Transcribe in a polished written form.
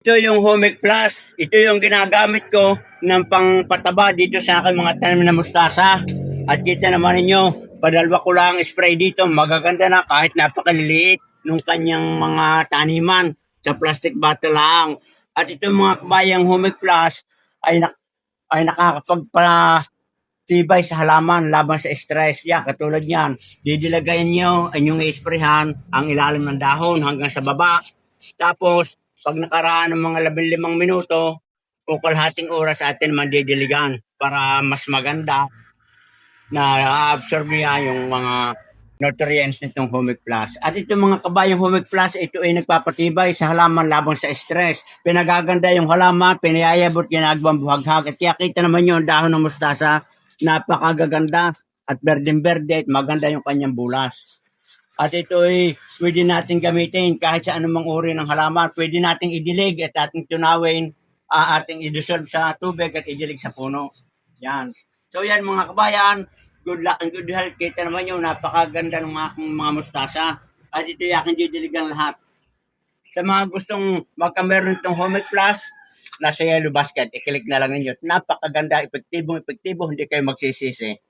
Ito yung Humic Plus. Ito yung ginagamit ko ng pangpataba dito sa aking mga tanim na mustasa. At kita naman ninyo, padalwa ko lang spray dito. Magaganda na kahit napakaliliit ng kanyang mga taniman sa plastic bottle lang. At itong mga kabayang Humic Plus ay nakakapagpa tibay sa halaman laban sa stress. Yeah, katulad niyan, didilagayin nyo, inyong i-sprayhan ang ilalim ng dahon hanggang sa baba. Tapos, pag nakaraan ng mga 15 minuto, o kalahating oras atin mandidiligan para mas maganda na absorb niya yung mga nutrients nitong Humic Plus. At itong mga kabayong Humic Plus, ito ay nagpapatibay sa halaman laban sa stress. Pinagaganda yung halaman, pinayayabot, ginagawang buhaghag. At kaya kita naman yung dahon ng mustasa, napakagaganda at berdeng-berde at maganda yung kanyang bulas. At ito ay pwede natin gamitin kahit sa anumang uri ng halaman. Pwede nating idilig at ating tunawin, ating i-dissolve sa tubig at idilig sa puno. Yan. So yan mga kabayan, good luck and good health. Kita naman yung napakaganda ng aking mga mustasa. At ito yung aking didiligan lahat. Sa mga gustong magkameron itong Humic Plus, nasa yellow basket, i-click na lang ninyo. Napakaganda, epektibo, hindi kayo magsisisi.